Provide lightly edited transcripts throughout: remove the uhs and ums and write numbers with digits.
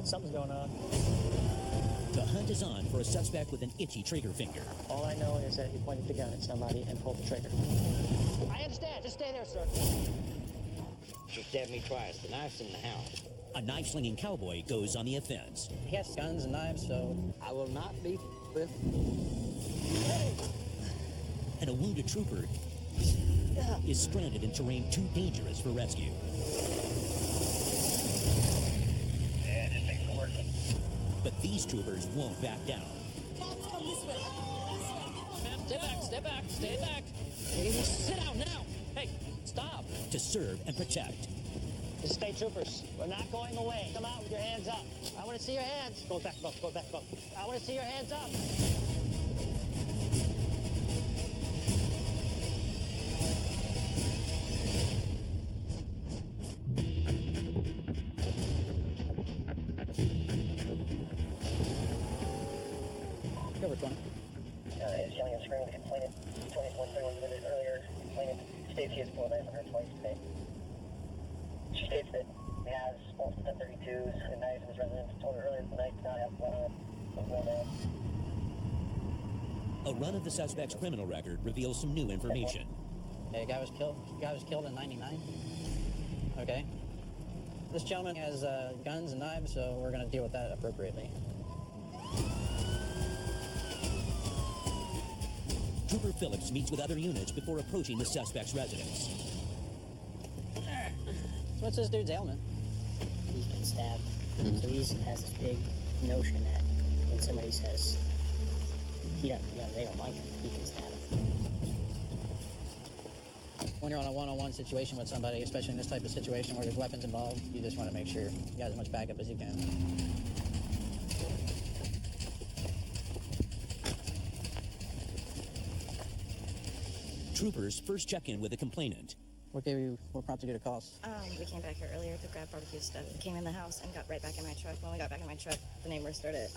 but something's going on. The hunt is on for a suspect with an itchy trigger finger. All I know is that he pointed the gun at somebody and pulled the trigger. I understand. Just stay there, sir. She stabbed me twice. The knife's in the house. A knife-slinging cowboy goes on the offense. He has guns and knives, so I will not be with. And a wounded trooper is stranded in terrain too dangerous for rescue. Yeah, just make it work. But these troopers won't back down. Come this way. Ma'am, stay back, stay back. Sit down now. Hey, stop. To serve and protect. The State Troopers, we're not going away. Come out with your hands up. I want to see your hands. Go back, go back. I want to see your hands up. cover 20. Is yelling and screaming, complaining. 2131 minutes earlier, complaining. States he has pulled a knife on her twice today. She states that he has multiple 1032s and knives in his residence. Told her earlier tonight to not have one on. A run of the suspect's criminal record reveals some new information. A guy was killed in 99. Okay. This gentleman has guns and knives, so we're going to deal with that appropriately. Trooper Phillips meets with other units before approaching the suspect's residence. So what's this dude's ailment? He's been stabbed. So he has this big notion that when somebody says they don't like him, he can stab him. When you're on a one-on-one situation with somebody, especially in this type of situation where there's weapons involved, you just want to make sure you got as much backup as you can. Troopers first check in with the complainant. What prompted you to call us? We came back here earlier to grab barbecue stuff. We came in the house and got right back in my truck. When we got back in my truck, the neighbor started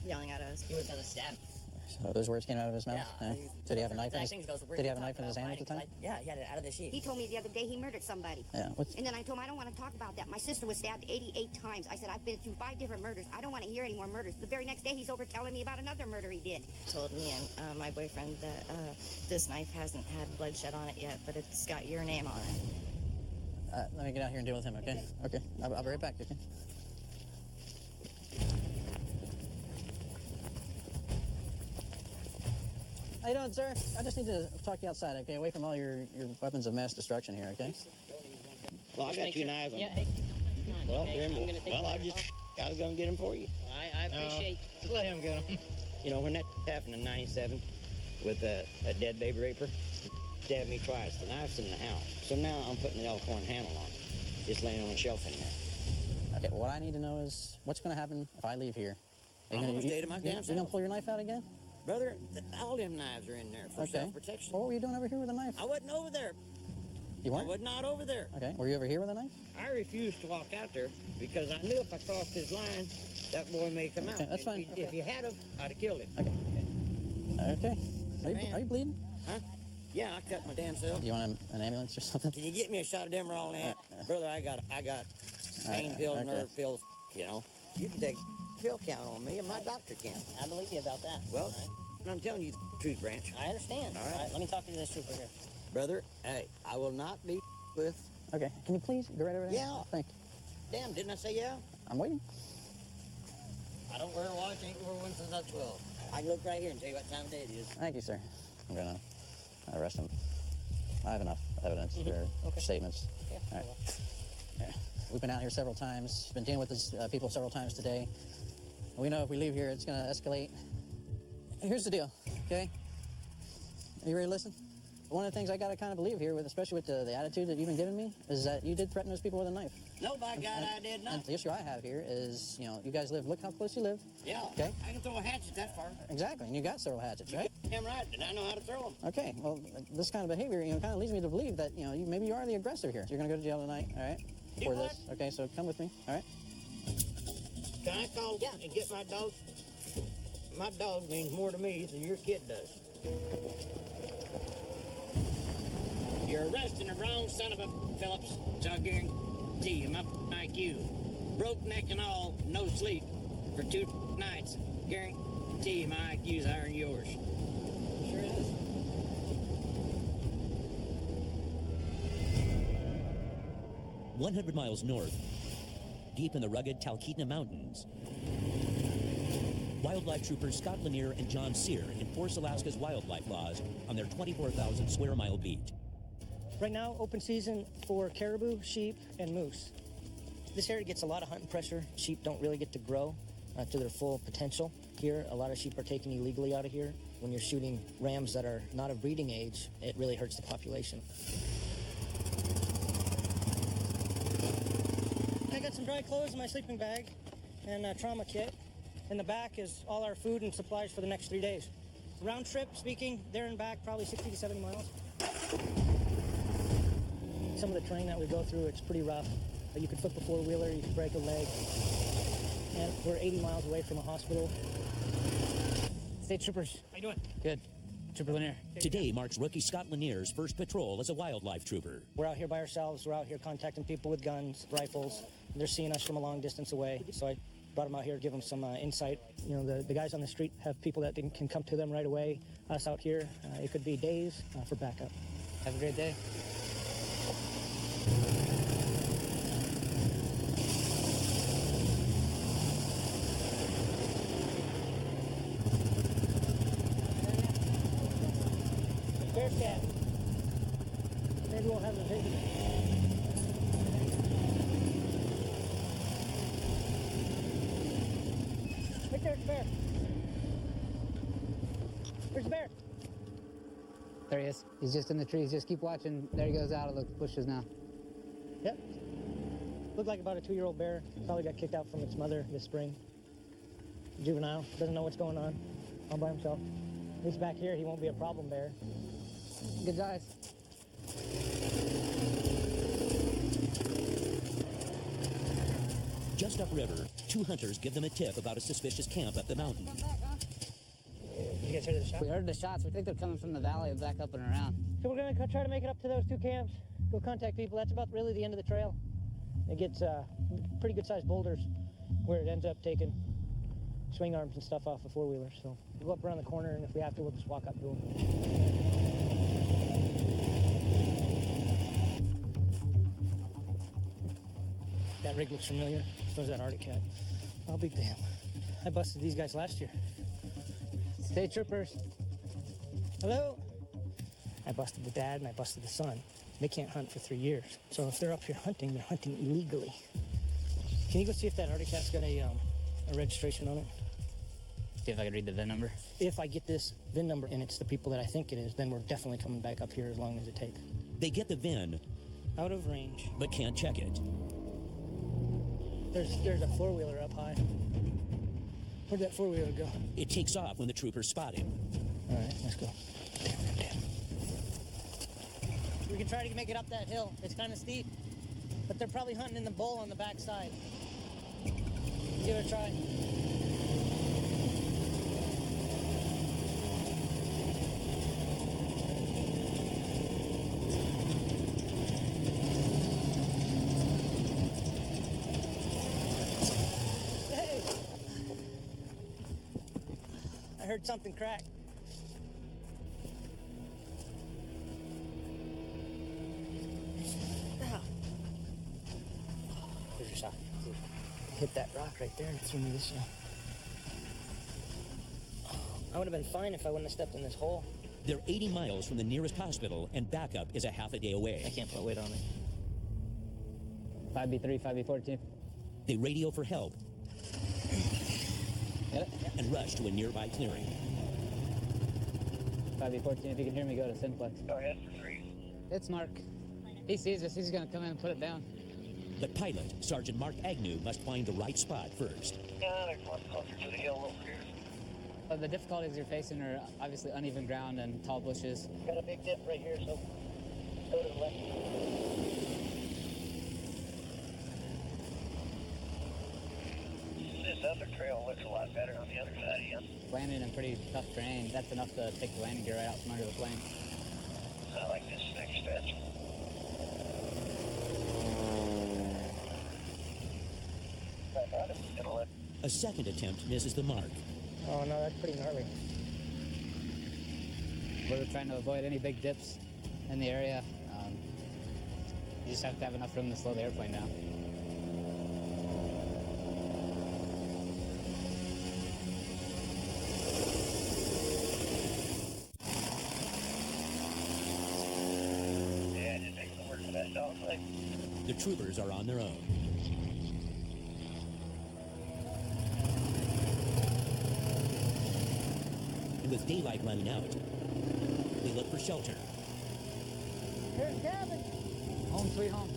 yelling at us. He was going to stab him. So those words came out of his mouth? Yeah. Did he have a knife in his hand? Did he have a knife in his hand at the time? Yeah, he had it out of the sheet. He told me the other day he murdered somebody. Yeah. And then I told him I don't want to talk about that. My sister was stabbed 88 times. I said, I've been through 5 different murders. I don't want to hear any more murders. The very next day, he's over telling me about another murder he did. Told me and my boyfriend that this knife hasn't had bloodshed on it yet, but it's got your name on it. Let me get out here and deal with him, okay? Okay. I'll be right back, okay? How you doing, sir? I just need to talk to you outside, okay? Away from all your weapons of mass destruction here, okay? Well, I got 2 knives. Yeah, hey. Well, Okay, I'm gonna take I them. was going to get them for you. I appreciate. Just let him get him. You know, when that happened in 97 with a dead baby raper, stabbed me twice. The knife's in the house. So now I'm putting the Elkhorn handle on it. It's laying on a shelf in there. Okay, what I need to know is what's going to happen if I leave here? I'm gonna stay to my damn You going to self. pull your knife out again? Brother, all them knives are in there for Okay. self-protection. Well, what were you doing over here with a knife? I wasn't over there. You I weren't? was not over there. Okay, were you over here with a knife? I refused to walk out there because I knew if I crossed his line, that boy may come out. Okay, that's fine. If he had him, I'd have killed him. Okay. Man. Are you bleeding? Huh? Yeah, I cut my damn self. Do you want an ambulance or something? Can you get me a shot of Demerol in? Brother, I got pain pills, okay. nerve pills, you know. You can take pill count on me, and my doctor can. I believe you about that. Well, I'm telling you the truth, Branch. I understand. All right. Let me talk to this trooper here. Brother, hey, I will not be with... Okay, can you please go right over there? Yeah. Thank you. Damn, didn't I say yeah? I'm waiting. I don't wear a watch, ain't wore one since I was 12. I can look right here and tell you what time of day it is. Thank you, sir. I'm going to arrest him. I have enough evidence for statements. Yeah. All right. Yeah. We've been out here several times. Been dealing with these people several times today. We know if we leave here, it's going to escalate. Here's the deal, okay? Are you ready to listen? One of the things I got to kind of believe here, especially with the attitude that you've been giving me, is that you did threaten those people with a knife. No, by God, I did And not. the issue I have here is, you guys look how close you live. Yeah, Okay. I can throw a hatchet that far. Exactly, and you got several hatchets, right? Damn right, and I know how to throw them. Okay, well, this kind of behavior, kind of leads me to believe that, maybe you are the aggressor here. So you're going to go to jail tonight, all right? For what? this. Okay, so come with me, all right? Can I call and get my dog? My dog means more to me than your kid does. You're arresting the wrong son of a Phillips, so I guarantee you my IQ. Broke neck and all, no sleep for 2 nights. Guarantee my IQ's higher than yours. Sure it is. "100 miles north, deep in the rugged Talkeetna Mountains, wildlife troopers Scott Lanier and John Sear enforce Alaska's wildlife laws on their 24,000 square mile beat. Right now, open season for caribou, sheep, and moose. This area gets a lot of hunting pressure. Sheep don't really get to grow to their full potential. Here, a lot of sheep are taken illegally out of here. When you're shooting rams that are not of breeding age, it really hurts the population. I got some dry clothes in my sleeping bag and a trauma kit. In the back is all our food and supplies for the next 3 days. Round trip speaking, there and back, probably 60 to 70 miles. Some of the terrain that we go through, it's pretty rough. You could flip a four-wheeler, you could break a leg. And we're 80 miles away from a hospital. State Troopers. How you doing? Good. Trooper Lanier. Today marks rookie Scott Lanier's first patrol as a wildlife trooper. We're out here by ourselves. We're out here contacting people with guns, rifles. They're seeing us from a long distance away. So I brought them out here to give them some insight. You know, the guys on the street have people that can come to them right away. Us out here, it could be days for backup. Have a great day. Bear scat. Maybe we'll have a visit. Right there's a bear. There's a bear. There he is. He's just in the trees. Just keep watching. There he goes out of the bushes now. Yep. Looked like about a 2-year-old bear. Probably got kicked out from its mother this spring. Juvenile. Doesn't know what's going on. All by himself. He's back here. He won't be a problem bear. Good eyes. Just upriver, 2 hunters give them a tip about a suspicious camp up the mountain. You guys heard the shot? We heard the shots. We think they're coming from the valley and back up and around. So we're going to try to make it up to those 2 camps. Go contact people. That's about really the end of the trail. It gets pretty good-sized boulders where it ends up taking swing arms and stuff off of four-wheelers. So we'll go up around the corner, and if we have to, we'll just walk up to them. That rig looks familiar. So does that Arctic cat. I'll be damned. I busted these guys last year. State Troopers. Hello? I busted the dad and I busted the son. They can't hunt for 3 years. So if they're up here hunting, they're hunting illegally. Can you go see if that Arctic cat's got a registration on it? See if I can read the VIN number. If I get this VIN number and it's the people that I think it is, then we're definitely coming back up here as long as it takes. They get the VIN, Out of range. but can't check it. There's a four-wheeler up high. Where'd that four-wheeler go? It takes off when the troopers spot him. All right, let's go. Damn. We can try to make it up that hill. It's kind of steep, but they're probably hunting in the bowl on the back side. Give it a try. Hey! I heard something crack. Here's your shot. Hit that rock right there and threw me this way. I would have been fine if I wouldn't have stepped in this hole. They're 80 miles from the nearest hospital, and backup is a half a day away. I can't put weight on it. 5B3, 5B14. They radio for help Get it? and rush to a nearby clearing. 5B14, if you can hear me, go to Simplex. Go ahead for 3. It's Mark. He sees us. He's going to come in and put it down. But pilot, Sergeant Mark Agnew, must find the right spot first. Yeah, there's one closer to the hill over here. The difficulties you're facing are obviously uneven ground and tall bushes. Got a big dip right here, so go to the left. This other trail looks a lot better on the other side of you. Landing in pretty tough terrain. That's enough to take the landing gear right out from under the plane. I like this next stretch. A second attempt misses the mark. Oh no, that's pretty gnarly. We're trying to avoid any big dips in the area. You just have to have enough room to slow the airplane down. Yeah, it just takes some work for that dog leg. The troopers are on their own. And with daylight running out, they look for shelter. Here's the cabin. Home sweet home.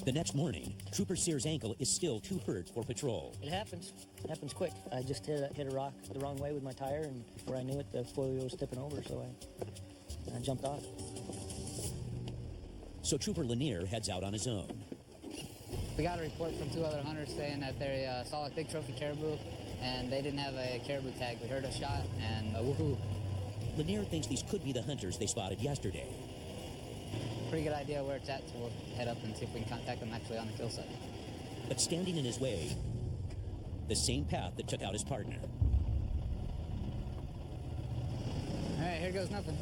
The next morning, Trooper Sear's ankle is still too hurt for patrol. It happens. It happens quick. I just hit a rock the wrong way with my tire, and before I knew it, the four-wheel was tipping over, so I jumped off. So Trooper Lanier heads out on his own. We got a report from 2 other hunters saying that they saw a big trophy caribou, and they didn't have a caribou tag. We heard a shot, and a woohoo. Lanier thinks these could be the hunters they spotted yesterday. Pretty good idea where it's at, so we'll head up and see if we can contact them actually on the kill site. But standing in his way, the same path that took out his partner. All right, here goes nothing.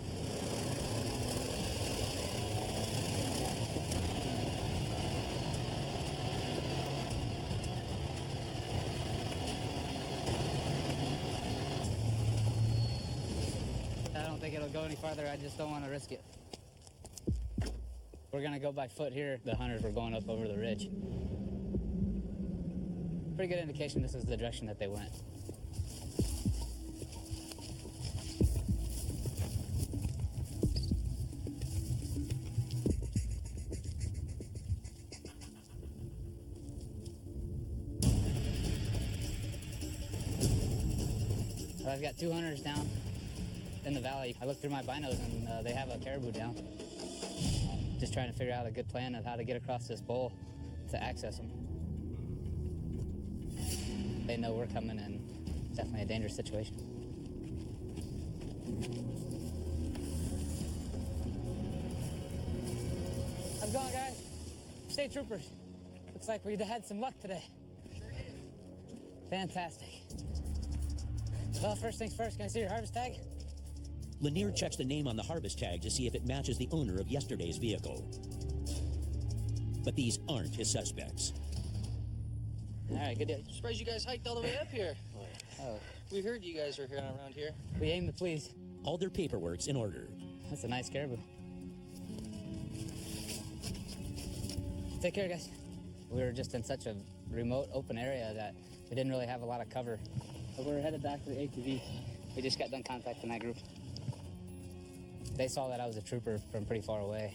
I don't think it'll go any farther. I just don't want to risk it. We're gonna go by foot here. The hunters were going up over the ridge. Pretty good indication this is the direction that they went. So I've got 2 hunters down in the valley. I looked through my binos and they have a caribou down. Just trying to figure out a good plan of how to get across this bowl to access them. They know we're coming, and it's definitely a dangerous situation. How's it going, guys? State Troopers. Looks like we had some luck today. Sure did. Fantastic. Well, first things first, can I see your harvest tag? Lanier checks the name on the harvest tag to see if it matches the owner of yesterday's vehicle. But these aren't his suspects. All right, good deal. Surprised you guys hiked all the way up here. Oh, We heard you guys are here around here. we aim to please. All their paperwork's in order. That's a nice caribou. Take care, guys. We were just in such a remote, open area that we didn't really have a lot of cover. But we're headed back to the ATV. We just got done contacting that group. They saw that I was a trooper from pretty far away.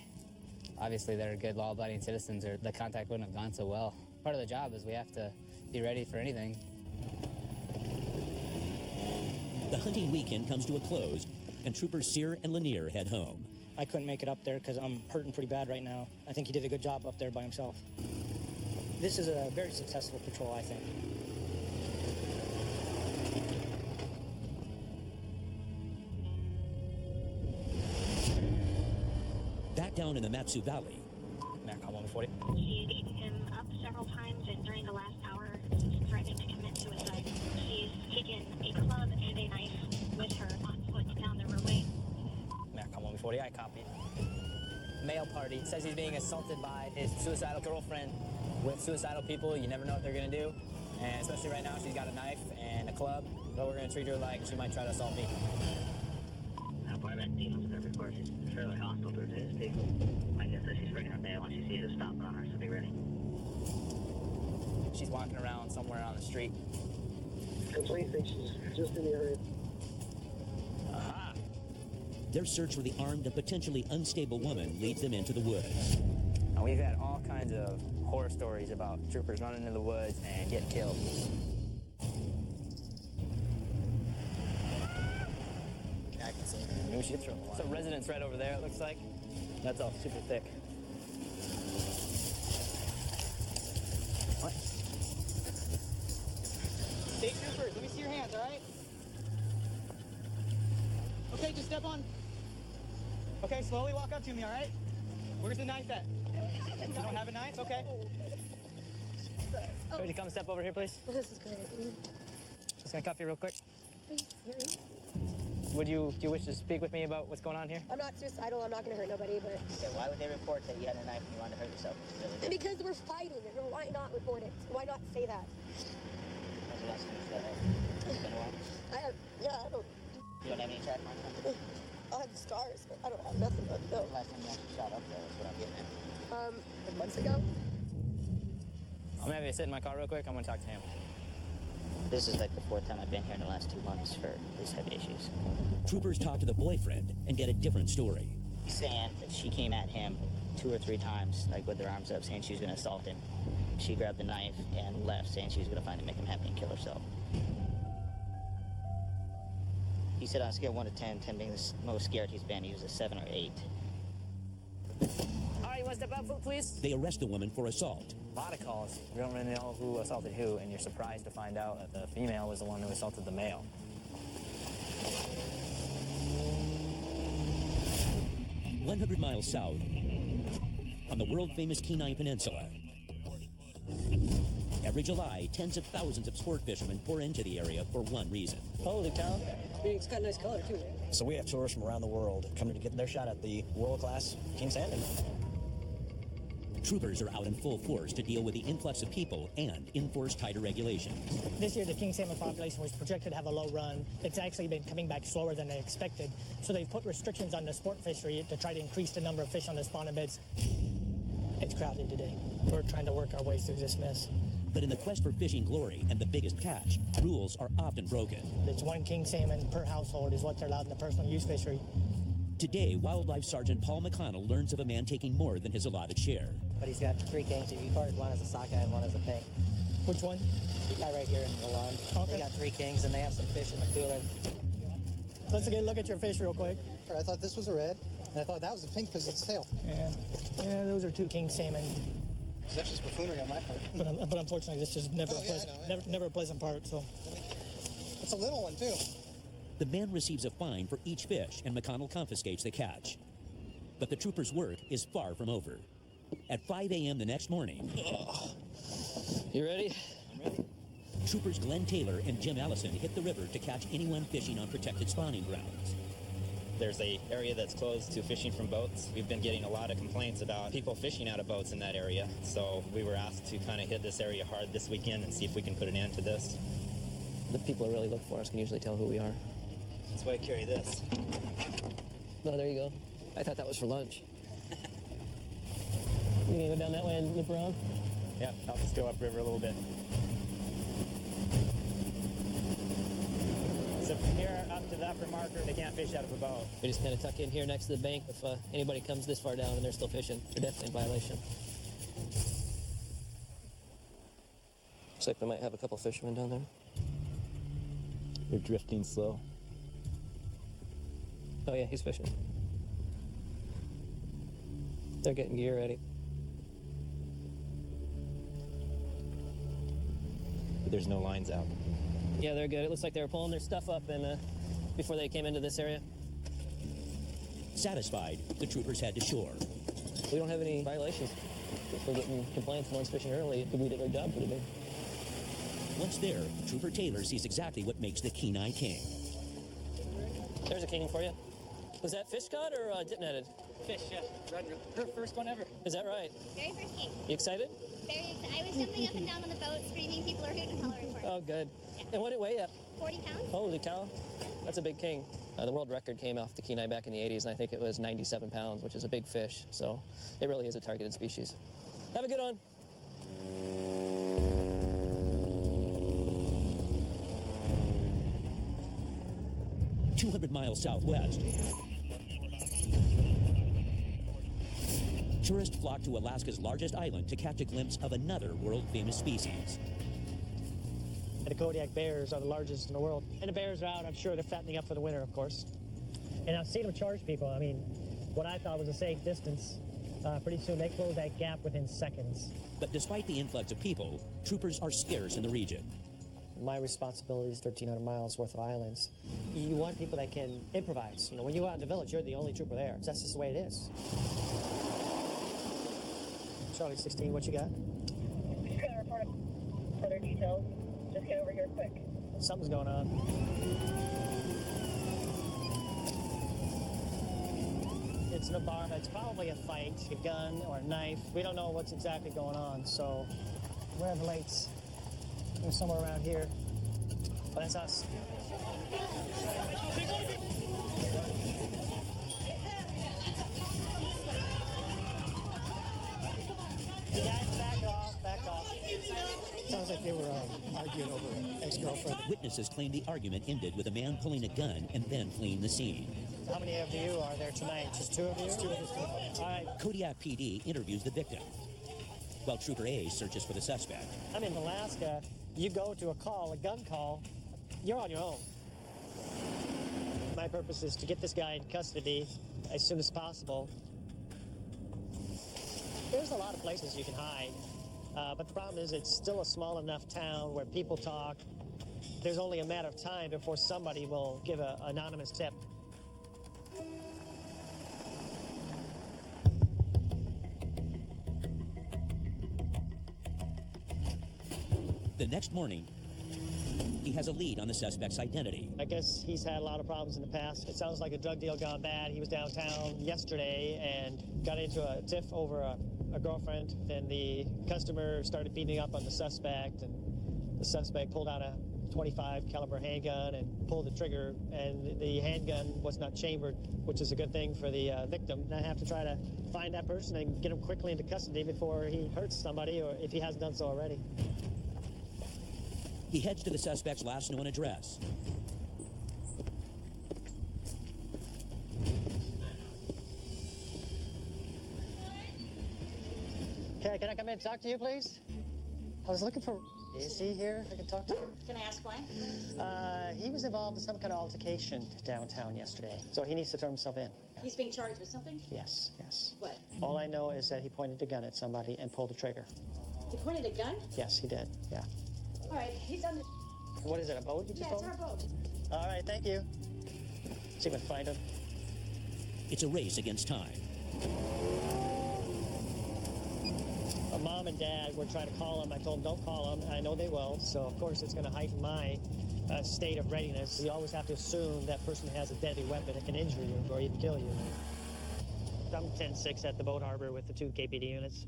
Obviously, they're good, law-abiding citizens, or the contact wouldn't have gone so well. Part of the job is we have to be ready for anything. The hunting weekend comes to a close, and Troopers Sear and Lanier head home. I couldn't make it up there because I'm hurting pretty bad right now. I think he did a good job up there by himself. This is a very successful patrol, I think. Back down in the Matsu Valley, Mac, call 140. She's beaten him up several times, and during the last hour, threatening to commit suicide. She's taken a club and a knife with her on foot down the roadway. Mac, call 140. I copy. Male party says he's being assaulted by his suicidal girlfriend. With suicidal people, you never know what they're gonna do. And especially right now, she's got a knife and a club. So we're gonna treat her like she might try to assault me. Apartment deals with her report. She's fairly hostile to his people. My guess is she's bringing her bail when she sees us stopping on her, so be ready. She's walking around somewhere on the street. Complete think she's just in the area. Aha! their search for the armed and potentially unstable woman leads them into the woods. Now, we've had all kinds of horror stories about troopers running into the woods and getting killed. Yeah, I can see. Maybe she throw a residence right over there, it looks like. That's all super thick. What? State Troopers, let me see your hands, all right? Okay, just step on. Okay, slowly walk up to me, all right? Where's the knife at? You don't have a knife? Okay. Could you come step over here, please? This is great. Just gonna cuff you real quick. Do you wish to speak with me about what's going on here? I'm not suicidal. I'm not going to hurt nobody, but... Okay, why would they report that you had a knife and you wanted to hurt yourself? Really? Because we're fighting. Why not report it? Why not say that? When's the last time you shot at? It's been a while. I don't... You don't have any track marks on it? I have scars, but I don't have nothing but no. The last time you actually shot up there is what I'm getting at. Months ago. I'm gonna have you sit in my car real quick. I'm gonna talk to him. This is like the 4th time I've been here in the last 2 months for these heavy issues. Troopers talk to the boyfriend and get a different story. He's saying that she came at him 2 or 3 times, like with her arms up, saying she was going to assault him. She grabbed the knife and left, saying she was going to find him, make him happy, and kill herself. He said on a scale of 1 to 10, 10 being the most scared he's been, he was a 7 or 8. All right, you want to step out, please? They arrest the woman for assault. A lot of calls. We don't really know who assaulted who, and you're surprised to find out that the female was the one who assaulted the male. "100 miles south, on the world-famous Kenai Peninsula. Every July, tens of thousands of sport fishermen pour into the area for one reason. Holy cow. It's got a nice color, too. So we have tourists from around the world coming to get their shot at the world-class king salmon. Troopers are out in full force to deal with the influx of people and enforce tighter regulations. This year, the king salmon population was projected to have a low run. It's actually been coming back slower than they expected. So they've put restrictions on the sport fishery to try to increase the number of fish on the spawning beds. It's crowded today. We're trying to work our way through this mess. But in the quest for fishing glory and the biggest catch, rules are often broken. It's 1 king salmon per household is what they're allowed in the personal use fishery. Today, Wildlife Sergeant Paul McConnell learns of a man taking more than his allotted share. But he's got 3 kings to be carded. One is a sockeye and one is a pink. Which one? The guy right here in the lawn. Okay. They got 3 kings and they have some fish in the cooler. Let's get a look at your fish real quick. I thought this was a red, and I thought that was a pink because it's tail. Yeah, those are 2 king salmon. That's just buffoonery on my part. But unfortunately, this is never never a pleasant part. So it's a little one too. The man receives a fine for each fish, and McConnell confiscates the catch. But the troopers' work is far from over. At 5 a.m. the next morning... You ready? I'm ready. Troopers Glenn Taylor and Jim Allison hit the river to catch anyone fishing on protected spawning grounds. There's an area that's closed to fishing from boats. We've been getting a lot of complaints about people fishing out of boats in that area. So we were asked to kind of hit this area hard this weekend and see if we can put an end to this. The people who really look for us can usually tell who we are. That's why I carry this. Oh, there you go. I thought that was for lunch. You gonna go down that way and loop around? Yeah, I'll just go upriver a little bit. So from here up to the upper marker, they can't fish out of a boat. We just kind of tuck in here next to the bank. If anybody comes this far down and they're still fishing, they're definitely in violation. Looks like we might have a couple fishermen down there. They're drifting slow. Oh yeah, he's fishing. They're getting gear ready. But there's no lines out. Yeah, they're good. It looks like they were pulling their stuff up and before they came into this area. Satisfied, the troopers head to shore. We don't have any violations. If we're getting complaints from one's fishing early, we did our job pretty good. Once there, Trooper Taylor sees exactly what makes the Kenai king. There's a king for you. Was that fish caught or dip netted? Fish, yeah. Her first one ever. Is that right? Very first king. You excited? Very excited. I was jumping up and down on the boat, screaming. People are hooting and hollering for it. Oh, good. Yeah. And what did it weigh up? 40 pounds. Holy cow. That's a big king. The world record came off the Kenai back in the 80s, and I think it was 97 pounds, which is a big fish. So it really is a targeted species. Have a good one. 200 miles southwest, tourists flock to Alaska's largest island to catch a glimpse of another world-famous species. The Kodiak bears are the largest in the world. And the bears are out, I'm sure they're fattening up for the winter, of course. And I've seen them charge people. I mean, what I thought was a safe distance, pretty soon they close that gap within seconds. But despite the influx of people, troopers are scarce in the region. My responsibility is 1,300 miles worth of islands. You want people that can improvise. You know, when you go out in the village, you're the only trooper there. That's just the way it is. Charlie 16, what you got? Just gonna report further details. Just get over here quick. Something's going on. It's in a bar. It's probably a fight, a gun or a knife. We don't know what's exactly going on, so where are the lights? They're somewhere around here. But that's us. You guys back off, back off. Sounds like they were arguing over an ex-girlfriend. Witnesses claim the argument ended with a man pulling a gun and then fleeing the scene. How many of you are there tonight? Just two of you? Just two of us. All right. Kodiak PD interviews the victim, while Trooper A searches for the suspect. I'm in Alaska. You go to a call, a gun call, you're on your own. My purpose is to get this guy in custody as soon as possible. There's a lot of places you can hide, but the problem is it's still a small enough town where people talk. There's only a matter of time before somebody will give an anonymous tip. The next morning, he has a lead on the suspect's identity. I guess he's had a lot of problems in the past. It sounds like a drug deal gone bad. He was downtown yesterday and got into a tiff over a girlfriend. Then the customer started beating up on the suspect, and the suspect pulled out a .25 caliber handgun and pulled the trigger, and the handgun was not chambered, which is a good thing for the victim. And I have to try to find that person and get him quickly into custody before he hurts somebody, or if he hasn't done so already. He heads to the suspect's last known address. Okay, can I come in and talk to you, please? I was looking for... Is he here? I can talk to him. Can I ask why? He was involved in some kind of altercation downtown yesterday, so he needs to turn himself in. He's being charged with something? Yes, yes. What? All I know is that he pointed a gun at somebody and pulled the trigger. He pointed a gun? Yes, he did, yeah. All right, he's on the... What is it, a boat you just Yeah, it's told me? our boat. All right, thank you. See if I can find him. It's a race against time. Mom and Dad were trying to call him. I told them, don't call him. I know they will, so of course it's going to heighten my state of readiness. You always have to assume that person has a deadly weapon that can injure you or even kill you. I'm 10-6 at the boat harbor with the 2 KPD units.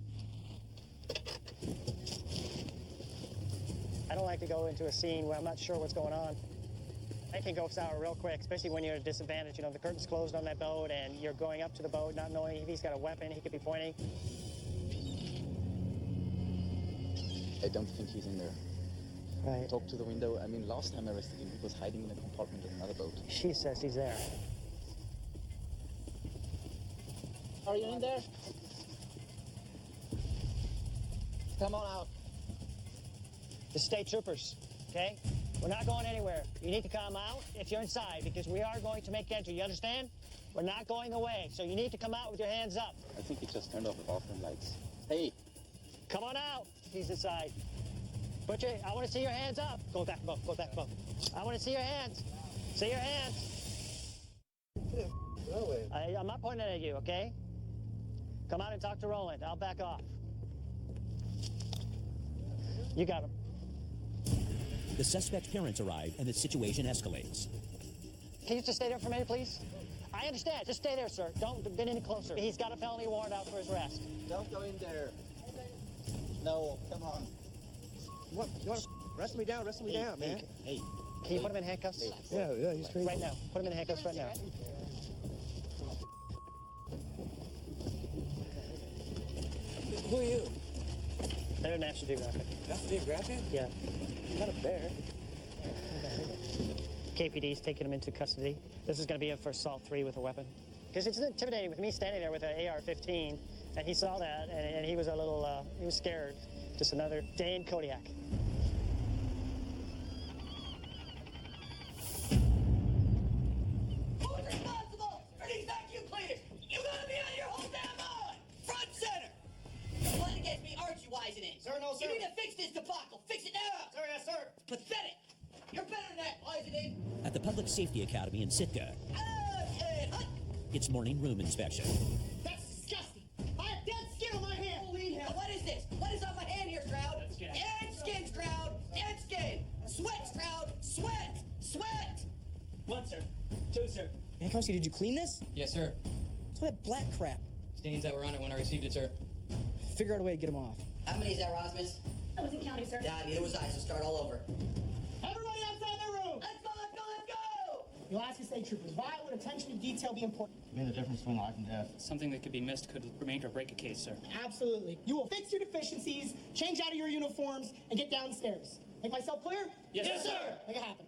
I don't like to go into a scene where I'm not sure what's going on. It can go sour real quick, especially when you're at a disadvantage. You know, the curtain's closed on that boat and you're going up to the boat not knowing if he's got a weapon he could be pointing. I don't think he's in there. Right. Talk to the window. I mean, last time I arrested him, he was hiding in a compartment of another boat. She says he's there. Are you in there? Come on out. The State Troopers, okay? We're not going anywhere. You need to come out if you're inside, because we are going to make entry. You understand? We're not going away, so you need to come out with your hands up. I think he just turned off the bathroom lights. Hey. Come on out. He's inside. I want to see your hands up. Go back, Bo. Go back, Bo. I want to see your hands. See your hands. I'm not pointing at you, okay? Come out and talk to Roland. I'll back off. You got him. The suspect's parents arrive and the situation escalates. Can you just stay there for a minute, please? I understand. Just stay there, sir. Don't get any closer. He's got a felony warrant out for his arrest. Don't go in there. No, come on. What? You want to wrestle me down? Wrestle me down, man. Hey. Can you put him in handcuffs? Yeah, he's crazy. Right now. Put him in handcuffs right now. Who are you? They're National Geographic. National Geographic? Yeah. Not a bear. KPD's taking him into custody. This is going to be for assault 3 with a weapon. Because it's intimidating with me standing there with an AR-15, and he saw that, and he was a little, he was scared. Just another day in Kodiak. Who's responsible for these vacuum cleaners? You gotta be on your whole damn mind! Front center! You're playing against me, aren't you, Wisening? Sir, no, sir. You need to fix this debacle. Fix it now! Sir, yes, sir. Pathetic! You're better than that, Wisening! At the Public Safety Academy in Sitka, it's morning room inspection. That's disgusting! I have dead skin on my hand! Holy hell! What 1, sir. 2, sir. Man, Kowski, did you clean this? Yes, sir. What's all that black crap? Stains that were on it when I received it, sir. Figure out a way to get them off. How many is that, Rosmus? I wasn't counting, sir. Yeah, neither was I, so start all over. Everybody outside the room! Let's go, let's go, let's go! Alaska State Troopers, why would attention to detail be important? Made the difference between life and death. Something that could be missed could remain or break a case, sir. Absolutely. You will fix your deficiencies, change out of your uniforms, and get downstairs. Make myself clear? Yes, sir. Make it happen.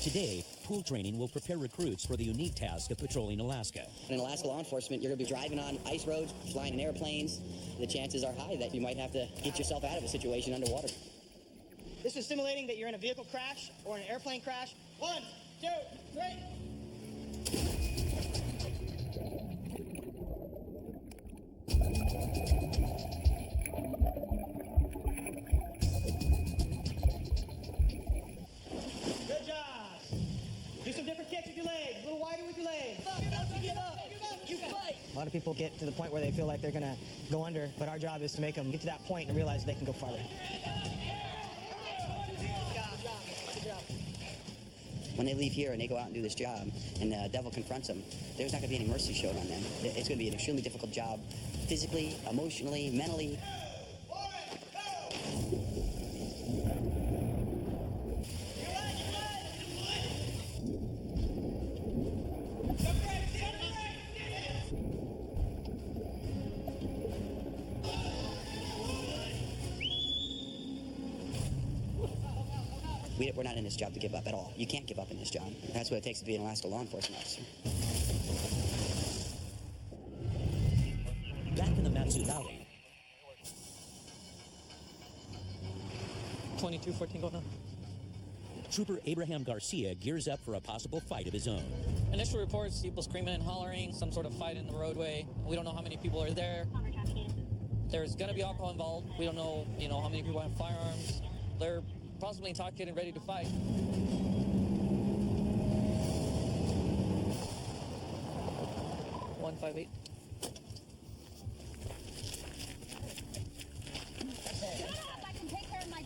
Today, pool training will prepare recruits for the unique task of patrolling Alaska. In Alaska law enforcement, you're going to be driving on ice roads, flying in airplanes. The chances are high that you might have to get yourself out of a situation underwater. This is simulating that you're in a vehicle crash or an airplane crash. 1, 2, 3. Good job. Do some different kicks with your legs, a little wider with your legs. A lot of people get to the point where they feel like they're going to go under, but our job is to make them get to that point and realize they can go farther. When they leave here and they go out and do this job and the devil confronts them, there's not going to be any mercy shown on them. It's going to be an extremely difficult job, physically, emotionally, mentally. We're not in this job to give up at all. You can't give up in this job. That's what it takes to be an Alaska law enforcement officer. Back in the Matsu Valley, 22-14 going on. Trooper Abraham Garcia gears up for a possible fight of his own. Initial reports, people screaming and hollering, some sort of fight in the roadway. We don't know how many people are there. There's going to be alcohol involved. We don't know, how many people have firearms. They're possibly intoxicated and ready to fight. One 5-8. I can take care of my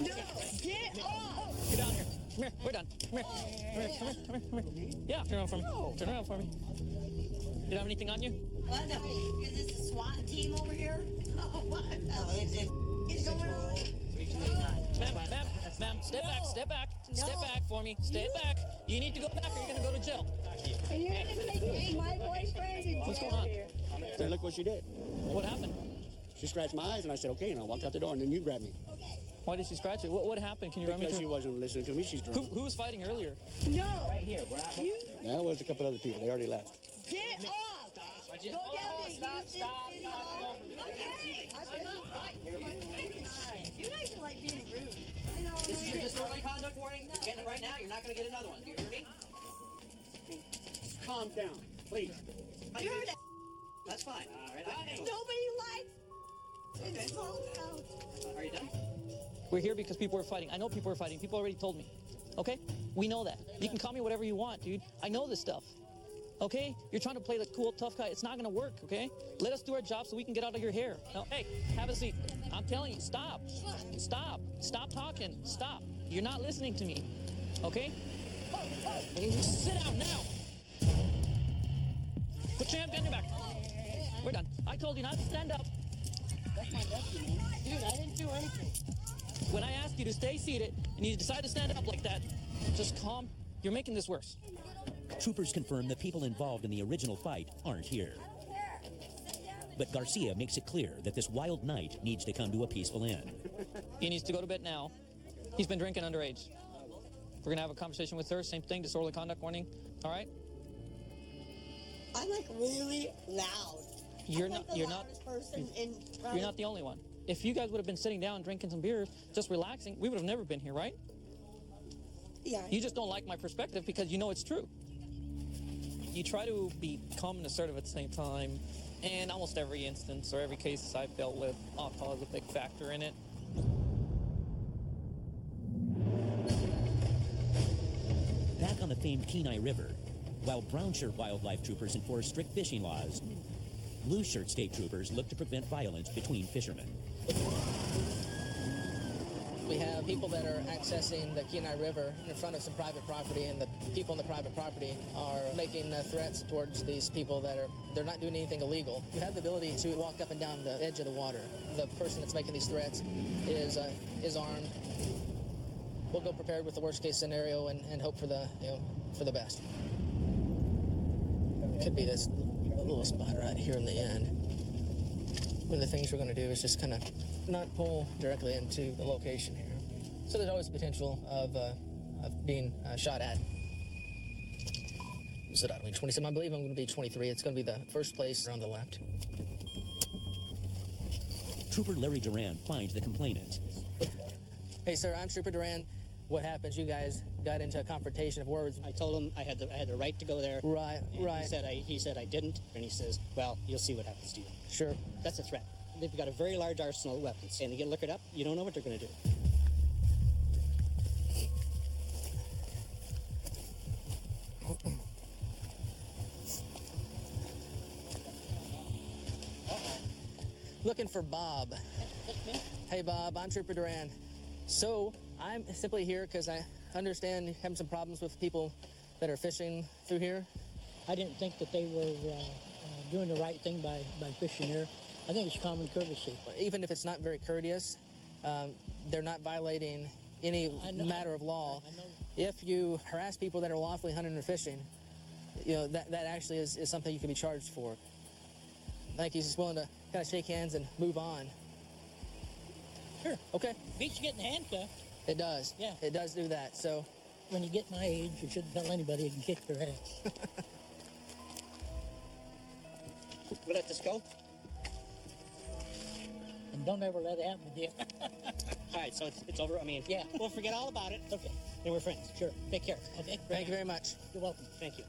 No! Get off! Get down here. Come here. We're done. Come here. Come here. Come here. Come here. Come here. Yeah, turn around for me. Turn around for me. You don't have anything on you? What? No. Is this a SWAT team over here? Oh, what? No, it's going on. Ma'am, step back, step back for me, step back. You need to go back or you're gonna go to jail. And you're gonna take my boyfriend in What's jail. going on? Then look what she did. What happened? She scratched my eyes, and I said, okay, and I walked out the door, and then you grabbed me. Why did she scratch it? What happened? Can you run me Because through? she wasn't listening to me, she's drunk. Who was fighting earlier? No. Right here. We're not. You There was a couple other people. They already left. get off. Go down there. You guys are like being rude. This is your disorderly conduct warning. You're getting it right now. You're not going to get another one. Do you hear me? Calm down, please. You heard that? That's fine. All right. Nobody likes it. Okay. Are you done? We're here because people were fighting. I know people were fighting. People already told me. Okay? We know that. You can call me whatever you want, dude. I know this stuff. Okay? You're trying to play the cool, tough guy. It's not going to work, okay? Let us do our job so we can get out of your hair. Now, hey, have a seat. I'm telling you, stop. Stop. Stop talking. Stop. You're not listening to me. Okay? Sit down now. Put your hand behind your back. We're done. I told you not to stand up. That's my nephew, man. Dude, I didn't do anything. When I ask you to stay seated and you decide to stand up like that, just calm. You're making this worse. Troopers confirm the people involved in the original fight aren't here. But Garcia makes it clear that this wild night needs to come to a peaceful end. He needs to go to bed now. He's been drinking underage. We're gonna have a conversation with her. Same thing, disorderly conduct warning. All right? I'm like really loud. You're I'm like the loudest person in You're not the only one. If you guys would have been sitting down drinking some beers, just relaxing, we would have never been here, right? Yeah. You just don't like my perspective because you know it's true. You try to be calm and assertive at the same time, and almost every instance or every case I've dealt with, alcohol is a big factor in it. Back on the famed Kenai River, while brown shirt wildlife troopers enforce strict fishing laws, blue shirt state troopers look to prevent violence between fishermen. We have people that are accessing the Kenai River in front of some private property, and the people in the private property are making threats towards these people they're not doing anything illegal. You have the ability to walk up and down the edge of the water. The person that's making these threats is armed. We'll go prepared with the worst case scenario and hope for the best. Could be this little spot right here in the end. One of the things we're going to do is just kind of not pull directly into the location here. So there's always potential of being shot at. So that'll be 27. I believe I'm going to be 23. It's going to be the first place on the left. Trooper Larry Duran finds the complainant. Hey, sir, I'm Trooper Duran. What happens? You guys got into a confrontation of words. I told him I had the right to go there. Right, right. He said I didn't, and he says, well, you'll see what happens to you. Sure. That's a threat. They've got a very large arsenal of weapons, and you get liquored up, you don't know what they're going to do. Looking for Bob. Hey, Bob, I'm Trooper Duran. So, I'm simply here because I understand you're having some problems with people that are fishing through here. I didn't think that they were doing the right thing by fishing here. I think it's common courtesy. Even if it's not very courteous, they're not violating any matter of law. If you harass people that are lawfully hunting or fishing, that actually is something you can be charged for. I think he's just willing to kind of shake hands and move on. Sure. Okay. Beats you getting handcuffed. It does. Yeah. It does do that. So when you get my age, you shouldn't tell anybody you can kick their ass. We'll let this go. And don't ever let it happen again. All right, so it's over. I mean, yeah, we'll forget all about it. Okay. And we're friends. Sure. Take care. Okay. Thank you very much. You're welcome. Thank you.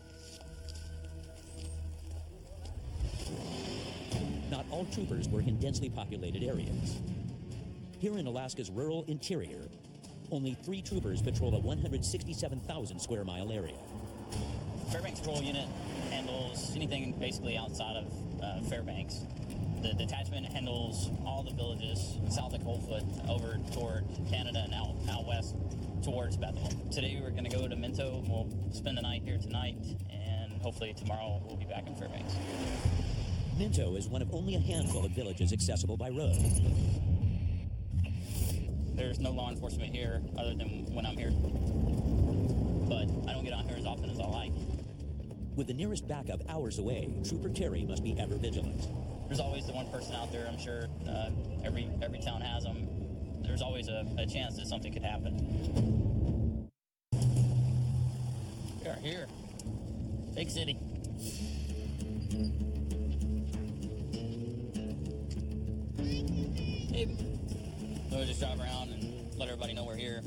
Not all troopers work in densely populated areas. Here in Alaska's rural interior, only 3 troopers patrol a 167,000 square mile area. Fairbanks Patrol Unit handles anything basically outside of Fairbanks. The detachment handles all the villages south of Coldfoot over toward Canada and out west towards Bethel. Today we're going to go to Minto. We'll spend the night here tonight, and hopefully tomorrow we'll be back in Fairbanks. Minto is one of only a handful of villages accessible by road. There's no law enforcement here other than when I'm here. But I don't get out here as often as I like. With the nearest backup hours away, Trooper Terry must be ever vigilant. There's always the one person out there, I'm sure. Every town has them. There's always a chance that something could happen. We are here. Big city. Maybe. We'll just drive around and let everybody know we're here.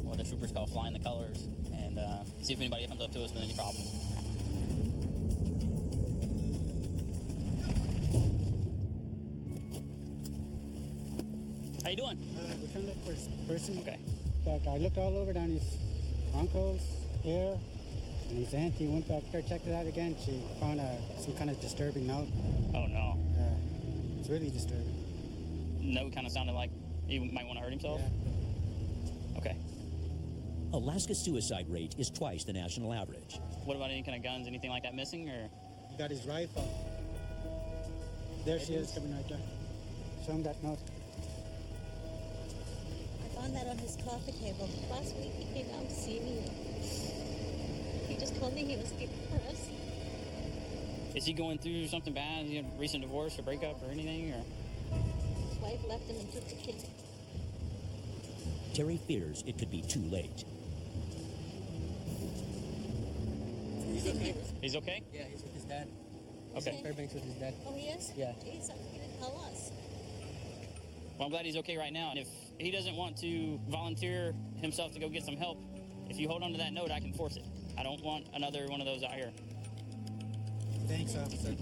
What the troopers call flying the colors. And see if anybody comes up to us with any problems. How you doing? We're trying to look for this person. Okay. But I looked all over down his uncle's here and his aunt. He went back there, checked it out again. She found some kind of disturbing note. Oh, no. It's really disturbing. Note kind of sounded like he might want to hurt himself? Yeah. Okay. Alaska's suicide rate is twice the national average. What about any kind of guns, anything like that missing, or? He got his rifle. There she is, coming right there. Show him that note. I found that on his coffee table. Last week he came out to see me. He just told me he was depressed. Is he going through something bad? Is he a recent divorce or breakup or anything, or? His wife left him and took the kid. Terry fears it could be too late. He's okay? Yeah, he's with his dad. Okay. Fairbanks with his dad. Oh, he is? Yeah. Jeez, he didn't tell us. Well, I'm glad he's okay right now. And if he doesn't want to volunteer himself to go get some help, if you hold on to that note, I can force it. I don't want another one of those out here. Thanks, officer.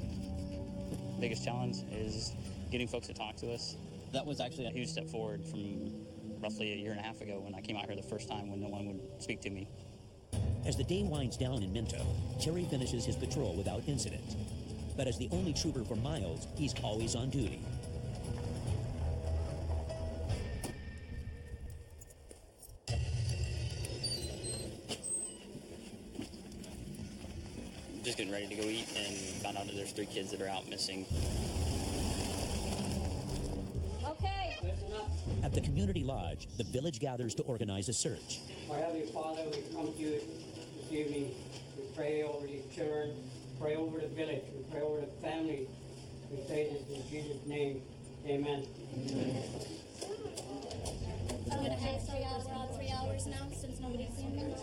Biggest challenge is getting folks to talk to us. That was actually a huge step forward from roughly a year and a half ago when I came out here the first time when no one would speak to me. As the day winds down in Minto, Terry finishes his patrol without incident. But as the only trooper for miles, he's always on duty. just getting ready to go eat and found out that there's 3 kids that are out missing. Okay. At the community lodge, the village gathers to organize a search. Our Heavenly Father, we come to you this evening. We pray over these children, pray over the village, we pray over the family. We say this in Jesus' name. Amen. I'm going to ask you around 3 hours now since nobody's seen me.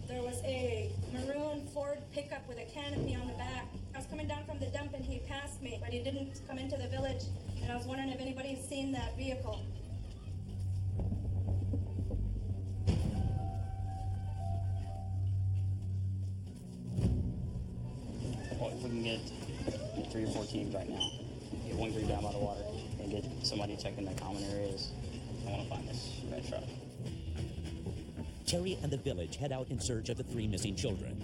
There was a maroon Ford pickup with a canopy on the back. I was coming down from the dump and he passed me, but he didn't come into the village. And I was wondering if anybody's seen that vehicle. Well, if we can get 3 or 4 teams right now, get 1 crew down by the water, and get somebody checking the common areas, I want to find this red truck. Terry and the village head out in search of the 3 missing children.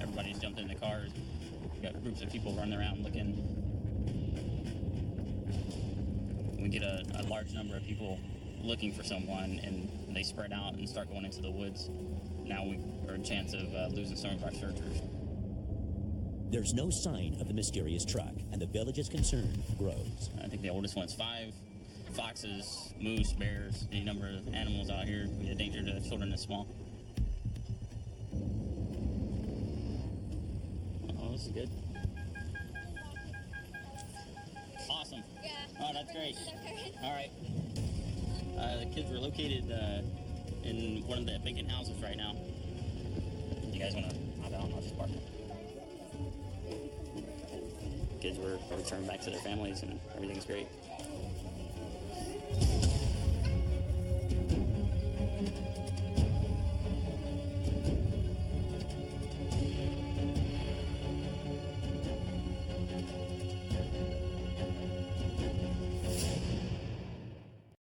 Everybody's jumped in the cars. We got groups of people running around looking. We get a large number of people looking for someone, and they spread out and start going into the woods. Now we are a chance of losing some of our searchers. There's no sign of the mysterious truck, and the village's concern grows. I think the oldest one's 5. Foxes, moose, bears, any number of animals out here be a danger to children this small. Oh, this is good. Awesome. Yeah. Oh, that's great. All right. The kids were located in one of the vacant houses right now. You guys want to hop out? I'll just park. Kids were returned back to their families, and everything's great.